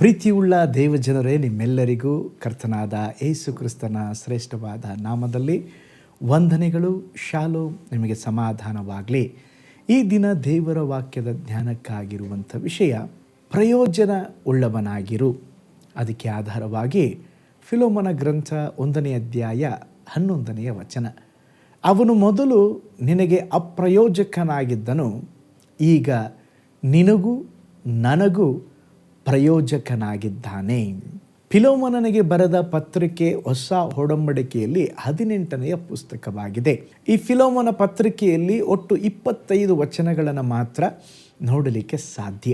ಪ್ರೀತಿಯುಳ್ಳ ದೇವಜನರೇ, ನಿಮ್ಮೆಲ್ಲರಿಗೂ ಕರ್ತನಾದ ಯೇಸು ಕ್ರಿಸ್ತನ ಶ್ರೇಷ್ಠವಾದ ನಾಮದಲ್ಲಿ ವಂದನೆಗಳು. ಶಾಲೋಮ್, ನಿಮಗೆ ಸಮಾಧಾನವಾಗಲಿ. ಈ ದಿನ ದೇವರ ವಾಕ್ಯದ ಜ್ಞಾನಕ್ಕಾಗಿರುವಂಥ ವಿಷಯ ಪ್ರಯೋಜನ ಉಳ್ಳವನಾಗಿರು. ಅದಕ್ಕೆ ಆಧಾರವಾಗಿ ಫಿಲೋಮನ ಗ್ರಂಥ 1ನೇ ಅಧ್ಯಾಯ 11ನೇ ವಚನ. ಅವನು ಮೊದಲು ನಿನಗೆ ಅಪ್ರಯೋಜಕನಾಗಿದ್ದನು, ಈಗ ನಿನಗೂ ನನಗೂ ಪ್ರಯೋಜಕನಾಗಿದ್ದಾನೆ. ಫಿಲೋಮನನಿಗೆ ಬರೆದ ಪತ್ರಿಕೆ ಹೊಸ ಒಡಂಬಡಿಕೆಯಲ್ಲಿ 18ನೆಯ ಪುಸ್ತಕವಾಗಿದೆ. ಈ ಫಿಲೋಮನ ಪತ್ರಿಕೆಯಲ್ಲಿ ಒಟ್ಟು 25 ವಚನಗಳನ್ನು ಮಾತ್ರ ನೋಡಲಿಕ್ಕೆ ಸಾಧ್ಯ.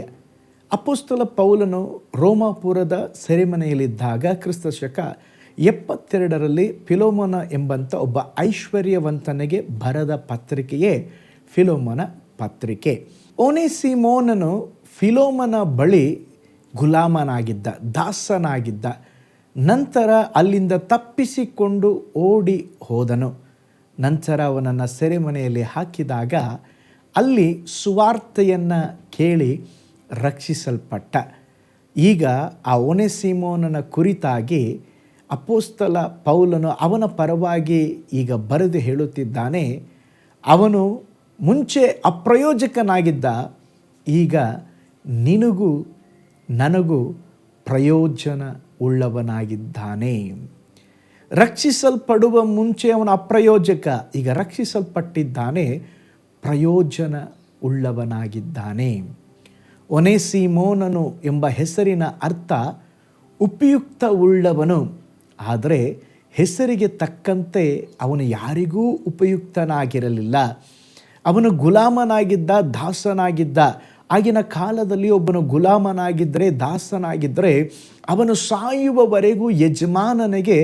ಅಪೊಸ್ತಲ ಪೌಲನು ರೋಮಾಪುರದ ಸೆರೆಮನೆಯಲ್ಲಿದ್ದಾಗ ಕ್ರಿಸ್ತ ಶಕ 72ರಲ್ಲಿ ಫಿಲೋಮನ ಎಂಬಂಥ ಒಬ್ಬ ಐಶ್ವರ್ಯವಂತನಿಗೆ ಬರೆದ ಪತ್ರಿಕೆಯೇ ಫಿಲೋಮನ ಪತ್ರಿಕೆ. ಓನೇಸಿಮೋನನು ಫಿಲೋಮನ ಬಳಿ ಗುಲಾಮನಾಗಿದ್ದ, ದಾಸನಾಗಿದ್ದ. ನಂತರ ಅಲ್ಲಿಂದ ತಪ್ಪಿಸಿಕೊಂಡು ಓಡಿ ಹೋದನು. ನಂತರ ಅವನನ್ನು ಸೆರೆಮನೆಯಲ್ಲಿ ಹಾಕಿದಾಗ ಅಲ್ಲಿ ಸುವಾರ್ತೆಯನ್ನು ಕೇಳಿ ರಕ್ಷಿಸಲ್ಪಟ್ಟ. ಈಗ ಆ ಓನೇಸಿಮೋನನ ಕುರಿತಾಗಿ ಅಪೊಸ್ತಲ ಪೌಲನು ಅವನ ಪರವಾಗಿ ಈಗ ಬರೆದು ಹೇಳುತ್ತಿದ್ದಾನೆ. ಅವನು ಮುಂಚೆ ಅಪ್ರಯೋಜಕನಾಗಿದ್ದ, ಈಗ ನಿನಗೂ ನನಗೂ ಪ್ರಯೋಜನ ಉಳ್ಳವನಾಗಿದ್ದಾನೆ. ರಕ್ಷಿಸಲ್ಪಡುವ ಮುಂಚೆ ಅವನ ಅಪ್ರಯೋಜಕ, ಈಗ ರಕ್ಷಿಸಲ್ಪಟ್ಟಿದ್ದಾನೆ, ಪ್ರಯೋಜನ ಉಳ್ಳವನಾಗಿದ್ದಾನೆ. ಓನೇಸಿಮೋನನು ಎಂಬ ಹೆಸರಿನ ಅರ್ಥ ಉಪಯುಕ್ತ ಉಳ್ಳವನು. ಆದರೆ ಹೆಸರಿಗೆ ತಕ್ಕಂತೆ ಅವನು ಯಾರಿಗೂ ಉಪಯುಕ್ತನಾಗಿರಲಿಲ್ಲ. ಅವನು ಗುಲಾಮನಾಗಿದ್ದ, ದಾಸನಾಗಿದ್ದ. ಆಗಿನ ಕಾಲದಲ್ಲಿ ಒಬ್ಬನು ಗುಲಾಮನಾಗಿದ್ದರೆ, ದಾಸನಾಗಿದ್ದರೆ, ಅವನು ಸಾಯುವವರೆಗೂ ಯಜಮಾನನಿಗೆ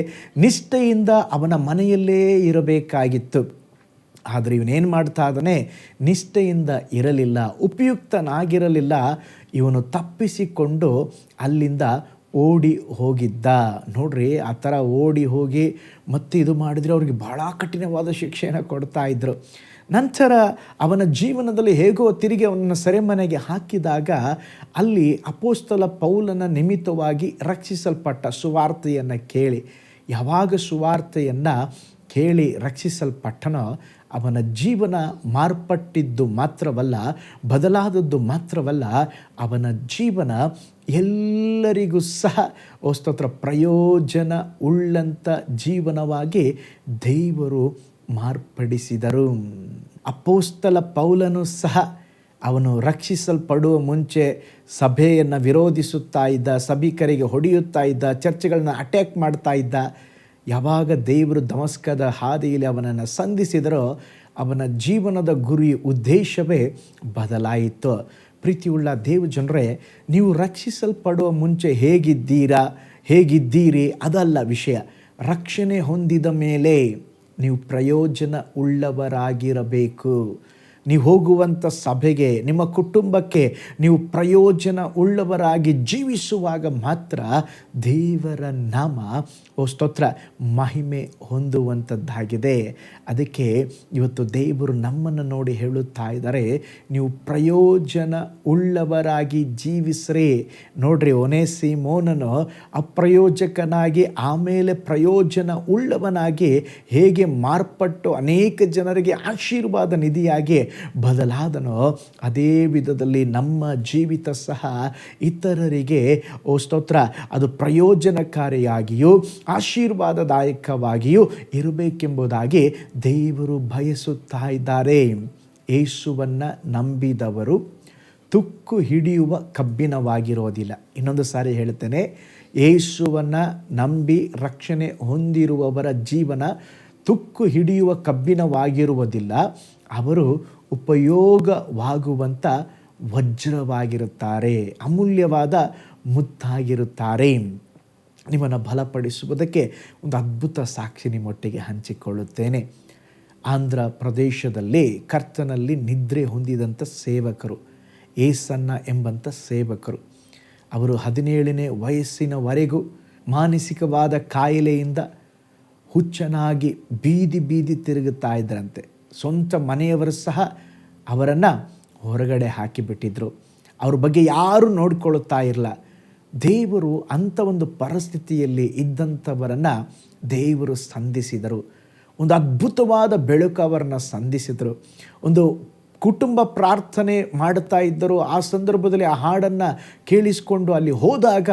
ನಿಷ್ಠೆಯಿಂದ ಅವನ ಮನೆಯಲ್ಲೇ ಇರಬೇಕಾಗಿತ್ತು. ಆದರೆ ಇವನೇನು ಮಾಡ್ತಾ ಇದ್ದಾನೆ? ನಿಷ್ಠೆಯಿಂದ ಇರಲಿಲ್ಲ, ಉಪಯುಕ್ತನಾಗಿರಲಿಲ್ಲ. ಇವನು ತಪ್ಪಿಸಿಕೊಂಡು ಅಲ್ಲಿಂದ ಓಡಿ ಹೋಗಿದ್ದ. ನೋಡ್ರಿ, ಆ ಥರ ಓಡಿ ಹೋಗಿ ಮತ್ತೆ ಇದು ಮಾಡಿದರೆ ಅವ್ರಿಗೆ ಭಾಳ ಕಠಿಣವಾದ ಶಿಕ್ಷೆಯನ್ನು ಕೊಡ್ತಾ ಇದ್ರು. ನಂತರ ಅವನ ಜೀವನದಲ್ಲಿ ಹೇಗೋ ತಿರುಗಿ ಅವನನ್ನು ಸೆರೆಮನೆಗೆ ಹಾಕಿದಾಗ ಅಲ್ಲಿ ಅಪೊಸ್ತಲ ಪೌಲನ ನಿಮಿತ್ತವಾಗಿ ರಕ್ಷಿಸಲ್ಪಟ್ಟ. ಸುವಾರ್ತೆಯನ್ನು ಕೇಳಿ, ಯಾವಾಗ ಸುವಾರ್ತೆಯನ್ನು ಕೇಳಿ ರಕ್ಷಿಸಲ್ಪಟ್ಟನೋ ಅವನ ಜೀವನ ಮಾರ್ಪಟ್ಟಿದ್ದು ಮಾತ್ರವಲ್ಲ, ಬದಲಾದದ್ದು ಮಾತ್ರವಲ್ಲ, ಅವನ ಜೀವನ ಎಲ್ಲರಿಗೂ ಸಹ ಸ್ತೋತ್ರ ಪ್ರಯೋಜನ ಉಳ್ಳಂಥ ಜೀವನವಾಗಿ ದೇವರು ಮಾರ್ಪಡಿಸಿದರು. ಅಪೊಸ್ತಲ ಪೌಲನು ಸಹ ಅವನು ರಕ್ಷಿಸಲ್ಪಡುವ ಮುಂಚೆ ಸಭೆಯನ್ನು ವಿರೋಧಿಸುತ್ತಾ ಇದ್ದ, ಸಭಿಕರಿಗೆ ಹೊಡೆಯುತ್ತಾ ಇದ್ದ, ಚರ್ಚ್ಗಳನ್ನ ಅಟ್ಯಾಕ್ ಮಾಡ್ತಾ ಇದ್ದ. ಯಾವಾಗ ದೇವರು ದಮಸ್ಕದ ಹಾದಿಯಲ್ಲಿ ಅವನನ್ನು ಸಂಧಿಸಿದರೋ ಅವನ ಜೀವನದ ಗುರಿ, ಉದ್ದೇಶವೇ ಬದಲಾಯಿತು. ಪ್ರೀತಿಯುಳ್ಳ ದೇವಜನರೇ, ನೀವು ರಕ್ಷಿಸಲ್ಪಡುವ ಮುಂಚೆ ಹೇಗಿದ್ದೀರಿ ಅದಲ್ಲ ವಿಷಯ. ರಕ್ಷಣೆ ಹೊಂದಿದ ಮೇಲೆ ನೀವು ಪ್ರಯೋಜನ ಉಳ್ಳವರಾಗಿರಬೇಕು. ನೀವು ಹೋಗುವಂಥ ಸಭೆಗೆ, ನಿಮ್ಮ ಕುಟುಂಬಕ್ಕೆ ನೀವು ಪ್ರಯೋಜನ ಉಳ್ಳವರಾಗಿ ಜೀವಿಸುವಾಗ ಮಾತ್ರ ದೇವರ ನಾಮ ಸ್ತೋತ್ರ ಮಹಿಮೆ ಹೊಂದುವಂಥದ್ದಾಗಿದೆ. ಅದಕ್ಕೆ ಇವತ್ತು ದೇವರು ನಮ್ಮನ್ನು ನೋಡಿ ಹೇಳುತ್ತಾ ಇದ್ದಾರೆ, ನೀವು ಪ್ರಯೋಜನ ಉಳ್ಳವರಾಗಿ ಜೀವಿಸ್ರಿ. ನೋಡ್ರಿ, ಓನೇಸಿಮೋನನು ಅಪ್ರಯೋಜಕನಾಗಿ ಆಮೇಲೆ ಪ್ರಯೋಜನ ಉಳ್ಳವನಾಗಿ ಹೇಗೆ ಮಾರ್ಪಟ್ಟು ಅನೇಕ ಜನರಿಗೆ ಆಶೀರ್ವಾದ ನಿಧಿಯಾಗಿ ಬದಲಾದನೋ, ಅದೇ ವಿಧದಲ್ಲಿ ನಮ್ಮ ಜೀವಿತ ಸಹ ಇತರರಿಗೆ ಸ್ತೋತ್ರ ಅದು ಪ್ರಯೋಜನಕಾರಿಯಾಗಿಯೂ ಆಶೀರ್ವಾದದಾಯಕವಾಗಿಯೂ ಇರಬೇಕೆಂಬುದಾಗಿ ದೇವರು ಬಯಸುತ್ತಾ ಇದ್ದಾರೆ. ಯೇಸುವನ್ನು ನಂಬಿದವರು ತುಕ್ಕು ಹಿಡಿಯುವ ಕಬ್ಬಿಣವಾಗಿರೋದಿಲ್ಲ. ಇನ್ನೊಂದು ಸಾರಿ ಹೇಳ್ತೇನೆ, ಯೇಸುವನ್ನು ನಂಬಿ ರಕ್ಷಣೆ ಹೊಂದಿರುವವರ ಜೀವನ ತುಕ್ಕು ಹಿಡಿಯುವ ಕಬ್ಬಿಣವಾಗಿರುವುದಿಲ್ಲ. ಅವರು ಉಪಯೋಗವಾಗುವಂಥ ವಜ್ರವಾಗಿರುತ್ತಾರೆ, ಅಮೂಲ್ಯವಾದ ಮುತ್ತಾಗಿರುತ್ತಾರೆ. ನಿಮ್ಮನ್ನು ಬಲಪಡಿಸುವುದಕ್ಕೆ ಒಂದು ಅದ್ಭುತ ಸಾಕ್ಷಿ ನಿಮ್ಮೊಟ್ಟಿಗೆ ಹಂಚಿಕೊಳ್ಳುತ್ತೇನೆ. ಆಂಧ್ರ ಪ್ರದೇಶದಲ್ಲಿ ಕರ್ತನಲ್ಲಿ ನಿದ್ರೆ ಹೊಂದಿದಂಥ ಸೇವಕರು, ಏಸನ್ನ ಎಂಬಂಥ ಸೇವಕರು, ಅವರು 17ನೇ ವಯಸ್ಸಿನವರೆಗೂ ಮಾನಸಿಕವಾದ ಕಾಯಿಲೆಯಿಂದ ಹುಚ್ಚನಾಗಿ ಬೀದಿ ತಿರುಗುತ್ತಾ ಇದ್ರಂತೆ. ಸ್ವಂತ ಮನೆಯವರು ಸಹ ಅವರನ್ನು ಹೊರಗಡೆ ಹಾಕಿಬಿಟ್ಟಿದ್ರು. ಅವ್ರ ಬಗ್ಗೆ ಯಾರೂ ನೋಡ್ಕೊಳ್ತಾ ಇರಲ್ಲ. ದೇವರು ಅಂಥ ಒಂದು ಪರಿಸ್ಥಿತಿಯಲ್ಲಿ ಇದ್ದಂಥವರನ್ನು ದೇವರು ಸಂಧಿಸಿದರು. ಒಂದು ಅದ್ಭುತವಾದ ಬೆಳಕು ಅವರನ್ನು ಸಂಧಿಸಿದರು. ಒಂದು ಕುಟುಂಬ ಪ್ರಾರ್ಥನೆ ಮಾಡುತ್ತಾ ಇದ್ದರು. ಆ ಸಂದರ್ಭದಲ್ಲಿ ಆ ಹಾಡನ್ನು ಕೇಳಿಸಿಕೊಂಡು ಅಲ್ಲಿ ಹೋದಾಗ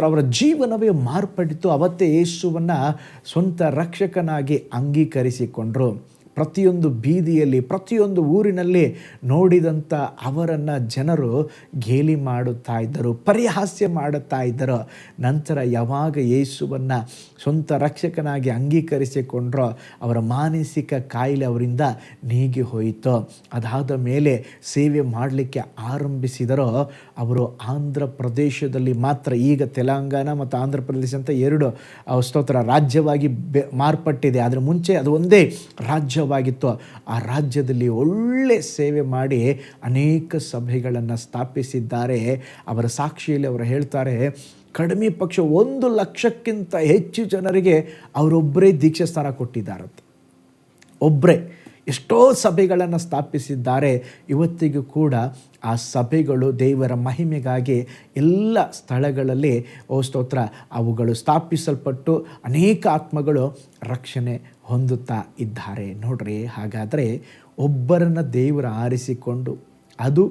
ಅವರ ಜೀವನವೇ ಮಾರ್ಪಡಿತು. ಅವತ್ತೇ ಯೇಸುವನ್ನು ಸ್ವಂತ ರಕ್ಷಕನಾಗಿ ಅಂಗೀಕರಿಸಿಕೊಂಡರು. ಪ್ರತಿಯೊಂದು ಬೀದಿಯಲ್ಲಿ, ಪ್ರತಿಯೊಂದು ಊರಿನಲ್ಲಿ ನೋಡಿದಂಥ ಅವರನ್ನು ಜನರು ಗೇಲಿ ಮಾಡುತ್ತಾ ಇದ್ದರು, ಪರಿಹಾಸ್ಯ ಮಾಡುತ್ತಾ ಇದ್ದರು. ನಂತರ ಯಾವಾಗ ಯೇಸುವನ್ನು ಸ್ವಂತ ರಕ್ಷಕನಾಗಿ ಅಂಗೀಕರಿಸಿಕೊಂಡ್ರೋ ಅವರ ಮಾನಸಿಕ ಕಾಯಿಲೆ ಅವರಿಂದ ನೀಗಿ ಹೋಯಿತು. ಅದಾದ ಮೇಲೆ ಸೇವೆ ಮಾಡಲಿಕ್ಕೆ ಆರಂಭಿಸಿದರೋ ಅವರು ಆಂಧ್ರ ಪ್ರದೇಶದಲ್ಲಿ ಮಾತ್ರ, ಈಗ ತೆಲಂಗಾಣ ಮತ್ತು ಆಂಧ್ರ ಪ್ರದೇಶ ಅಂತ ಎರಡು ಸ್ತೋತ್ರ ರಾಜ್ಯವಾಗಿ ಮಾರ್ಪಟ್ಟಿದೆ. ಅದರ ಮುಂಚೆ ಅದು ಒಂದೇ ರಾಜ್ಯವಾಗಿತ್ತು. ಆ ರಾಜ್ಯದಲ್ಲಿ ಒಳ್ಳೆ ಸೇವೆ ಮಾಡಿ ಅನೇಕ ಸಭೆಗಳನ್ನು ಸ್ಥಾಪಿಸಿದ್ದಾರೆ. ಅವರ ಸಾಕ್ಷಿಯಲ್ಲಿ ಅವರು ಹೇಳ್ತಾರೆ, ಕಡಿಮೆ ಪಕ್ಷ 1 ಲಕ್ಷಕ್ಕಿಂತ ಹೆಚ್ಚು ಜನರಿಗೆ ಅವರೊಬ್ಬರೇ ದೀಕ್ಷಾ ಸ್ಥಾನ ಕೊಟ್ಟಿದ್ದಾರಂತೆ. ಒಬ್ಬರೇ ಎಷ್ಟೋ ಸಭೆಗಳನ್ನು ಸ್ಥಾಪಿಸಿದ್ದಾರೆ. ಇವತ್ತಿಗೂ ಕೂಡ ಆ ಸಭೆಗಳು ದೇವರ ಮಹಿಮೆಗಾಗಿ ಎಲ್ಲ ಸ್ಥಳಗಳಲ್ಲಿ ಸ್ತೋತ್ರ ಅವುಗಳು ಸ್ಥಾಪಿಸಲ್ಪಟ್ಟು ಅನೇಕ ಆತ್ಮಗಳು ರಕ್ಷಣೆ ಹೊಂದುತ್ತಾ ಇದ್ದಾರೆ. ನೋಡ್ರಿ, ಹಾಗಾದರೆ ಒಬ್ಬರನ್ನು ದೇವರು ಆರಿಸಿಕೊಂಡು ಅದು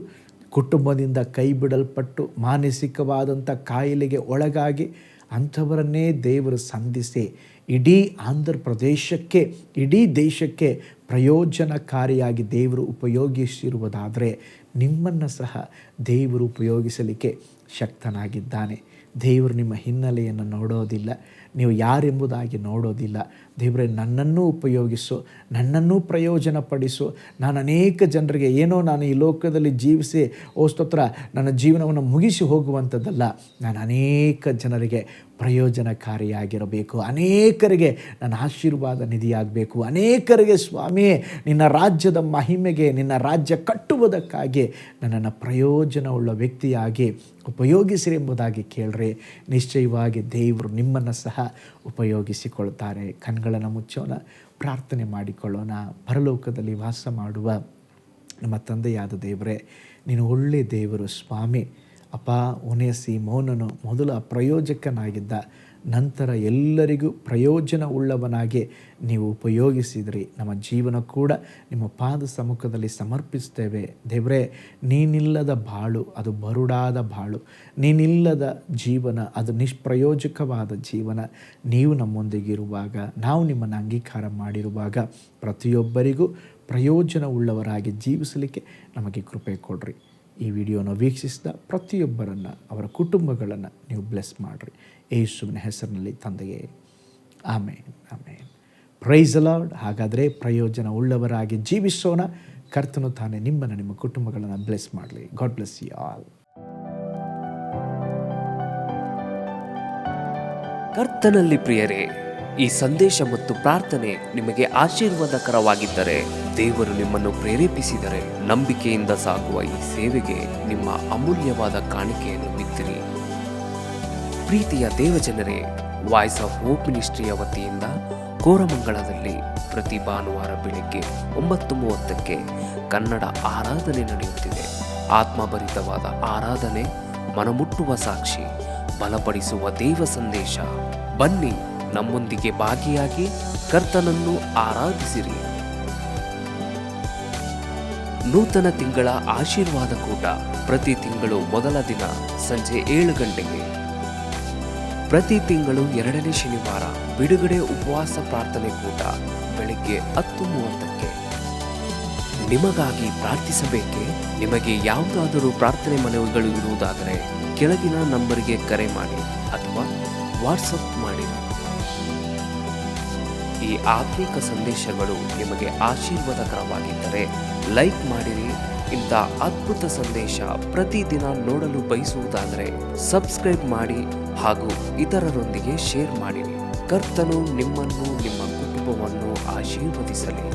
ಕುಟುಂಬದಿಂದ ಕೈ ಬಿಡಲ್ಪಟ್ಟು ಮಾನಸಿಕವಾದಂಥ ಕಾಯಿಲೆಗೆ ಒಳಗಾಗಿ ಅಂಥವರನ್ನೇ ದೇವರು ಸಂಧಿಸಿ ಇಡೀ ಆಂಧ್ರ ಪ್ರದೇಶಕ್ಕೆ, ಇಡೀ ದೇಶಕ್ಕೆ ಪ್ರಯೋಜನಕಾರಿಯಾಗಿ ದೇವರು ಉಪಯೋಗಿಸಿರುವುದಾದರೆ ನಿಮ್ಮನ್ನು ಸಹ ದೇವರು ಉಪಯೋಗಿಸಲಿಕ್ಕೆ ಶಕ್ತನಾಗಿದ್ದಾನೆ. ದೇವರು ನಿಮ್ಮ ಹಿನ್ನೆಲೆಯನ್ನು ನೋಡೋದಿಲ್ಲ, ನೀವು ಯಾರೆಂಬುದಾಗಿ ನೋಡೋದಿಲ್ಲ. ದೇವರೇ, ನನ್ನನ್ನು ಉಪಯೋಗಿಸು, ನನ್ನನ್ನು ಪ್ರಯೋಜನ ಪಡಿಸು. ನಾನು ಅನೇಕ ಜನರಿಗೆ ನಾನು ಈ ಲೋಕದಲ್ಲಿ ಜೀವಿಸಿ ಸ್ತೋತ್ರ ನನ್ನ ಜೀವನವನ್ನು ಮುಗಿಸಿ ಹೋಗುವಂಥದ್ದಲ್ಲ. ನಾನು ಅನೇಕ ಜನರಿಗೆ ಪ್ರಯೋಜನಕಾರಿಯಾಗಿರಬೇಕು, ಅನೇಕರಿಗೆ ನನ್ನ ಆಶೀರ್ವಾದ ನಿಧಿಯಾಗಬೇಕು, ಅನೇಕರಿಗೆ ಸ್ವಾಮಿಯೇ ನಿನ್ನ ರಾಜ್ಯದ ಮಹಿಮೆಗೆ, ನಿನ್ನ ರಾಜ್ಯ ಕಟ್ಟುವುದಕ್ಕಾಗಿ ನನ್ನನ್ನು ಪ್ರಯೋಜನವುಳ್ಳ ವ್ಯಕ್ತಿಯಾಗಿ ಉಪಯೋಗಿಸಿರಿ ಎಂಬುದಾಗಿ ಕೇಳ್ರಿ. ನಿಶ್ಚಯವಾಗಿ ದೇವರು ನಿಮ್ಮನ್ನು ಸಹ ಉಪಯೋಗಿಸಿಕೊಳ್ತಾರೆ. ಕಣ್ಗಳನ್ನು ಮುಚ್ಚೋಣ, ಪ್ರಾರ್ಥನೆ ಮಾಡಿಕೊಳ್ಳೋಣ. ಪರಲೋಕದಲ್ಲಿ ವಾಸ ಮಾಡುವ ನಮ್ಮ ತಂದೆಯಾದ ದೇವರೇ, ನೀನು ಒಳ್ಳೆಯ ದೇವರು ಸ್ವಾಮಿ. ಅಪ್ಪ, ಒನೇಸಿಮೋನನು ಮೊದಲು ಅಪ್ರಯೋಜಕನಾಗಿದ್ದ, ನಂತರ ಎಲ್ಲರಿಗೂ ಪ್ರಯೋಜನ ಉಳ್ಳವನಾಗಿ ನೀವು ಉಪಯೋಗಿಸಿದ್ರಿ. ನಮ್ಮ ಜೀವನ ಕೂಡ ನಿಮ್ಮ ಪಾದ ಸಮ್ಮುಖದಲ್ಲಿ ಸಮರ್ಪಿಸ್ತೇವೆ ದೇವರೇ. ನೀನಿಲ್ಲದ ಬಾಳು ಅದು ಬರುಡಾದ ಬಾಳು, ನೀನಿಲ್ಲದ ಜೀವನ ಅದು ನಿಷ್ಪ್ರಯೋಜಕವಾದ ಜೀವನ. ನೀವು ನಮ್ಮೊಂದಿಗಿರುವಾಗ, ನಾವು ನಿಮ್ಮನ್ನು ಅಂಗೀಕಾರ ಮಾಡಿರುವಾಗ ಪ್ರತಿಯೊಬ್ಬರಿಗೂ ಪ್ರಯೋಜನ ಉಳ್ಳವರಾಗಿ ಜೀವಿಸಲಿಕ್ಕೆ ನಮಗೆ ಕೃಪೆ ಕೊಡ್ರಿ. ಈ ವಿಡಿಯೋನ ವೀಕ್ಷಿಸಿದ ಪ್ರತಿಯೊಬ್ಬರನ್ನು, ಅವರ ಕುಟುಂಬಗಳನ್ನು ನೀವು ಬ್ಲೆಸ್ ಮಾಡಿರಿ. ಯೇಸುವಿನ ಹೆಸರಿನಲ್ಲಿ ತಂದೆಯೇ, amen, amen. Praise the lord. ಹಾಗಾದರೆ ಪ್ರಯೋಜನ ಉಳ್ಳವರಾಗಿ ಜೀವಿಸೋಣ. ಕರ್ತನು ತಾನೇ ನಿಮ್ಮನ್ನು, ನಿಮ್ಮ ಕುಟುಂಬಗಳನ್ನು ಬ್ಲೆಸ್ ಮಾಡಲಿ. God bless you all. ಕರ್ತನಲ್ಲಿ ಪ್ರಿಯರೇ, ಈ ಸಂದೇಶ ಮತ್ತು ಪ್ರಾರ್ಥನೆ ನಿಮಗೆ ಆಶೀರ್ವಾದಕರವಾಗಿದ್ದರೆ, ದೇವರು ನಿಮ್ಮನ್ನು ಪ್ರೇರೇಪಿಸಿದರೆ, ನಂಬಿಕೆಯಿಂದ ಸಾಗುವ ಈ ಸೇವೆಗೆ ನಿಮ್ಮ ಅಮೂಲ್ಯವಾದ ಕಾಣಿಕೆಯನ್ನು ಬಿತ್ತಿರಿ. ಪ್ರೀತಿಯ ದೇವಜನರೇ, ವಾಯ್ಸ್ ಆಫ್ ಹೋಪ್ ಮಿನಿಸ್ಟ್ರಿಯ ವತಿಯಿಂದ ಕೋರಮಂಗಲದಲ್ಲಿ ಪ್ರತಿ ಭಾನುವಾರ ಬೆಳಿಗ್ಗೆ 9:30ಕ್ಕೆ ಕನ್ನಡ ಆರಾಧನೆ ನಡೆಯುತ್ತಿದೆ. ಆತ್ಮಭರಿತವಾದ ಆರಾಧನೆ, ಮನಮುಟ್ಟುವ ಸಾಕ್ಷಿ, ಬಲಪಡಿಸುವ ದೇವ ಸಂದೇಶ. ಬನ್ನಿ, ನಮ್ಮೊಂದಿಗೆ ಭಾಗಿಯಾಗಿ ಕರ್ತನನ್ನು ಆರಾಧಿಸಿರಿ. ನೂತನ ತಿಂಗಳ ಆಶೀರ್ವಾದ ಕೂಟ ಪ್ರತಿ ತಿಂಗಳು ಮೊದಲ ದಿನ ಸಂಜೆ 7 ಗಂಟೆಗೆ. ಪ್ರತಿ ತಿಂಗಳು 2ನೇ ಶನಿವಾರ ಬಿಡುಗಡೆ ಉಪವಾಸ ಪ್ರಾರ್ಥನೆ ಕೂಟ ಬೆಳಿಗ್ಗೆ 10:30ಕ್ಕೆ. ನಿಮಗಾಗಿ ಪ್ರಾರ್ಥಿಸಬೇಕೆ? ನಿಮಗೆ ಯಾವುದಾದರೂ ಪ್ರಾರ್ಥನೆ ಮನವಿಗಳು ಇರುವುದಾದರೆ ಕೆಳಗಿನ ನಂಬರಿಗೆ ಕರೆ ಮಾಡಿ ಅಥವಾ ವಾಟ್ಸಪ್ ಮಾಡಿ. ಈ ಆತ್ಮಿಕ ಸಂದೇಶಗಳು ನಿಮಗೆ ಆಶೀರ್ವಾದಕರವಾಗಿದ್ದರೆ ಲೈಕ್ ಮಾಡಿರಿ. ಇಂಥ ಅದ್ಭುತ ಸಂದೇಶ ಪ್ರತಿದಿನ ನೋಡಲು ಬಯಸುವುದಾದರೆ ಸಬ್ಸ್ಕ್ರೈಬ್ ಮಾಡಿ ಹಾಗೂ ಇತರರೊಂದಿಗೆ ಶೇರ್ ಮಾಡಿರಿ. ಕರ್ತನು ನಿಮ್ಮನ್ನು, ನಿಮ್ಮ ಕುಟುಂಬವನ್ನು ಆಶೀರ್ವದಿಸಲಿ.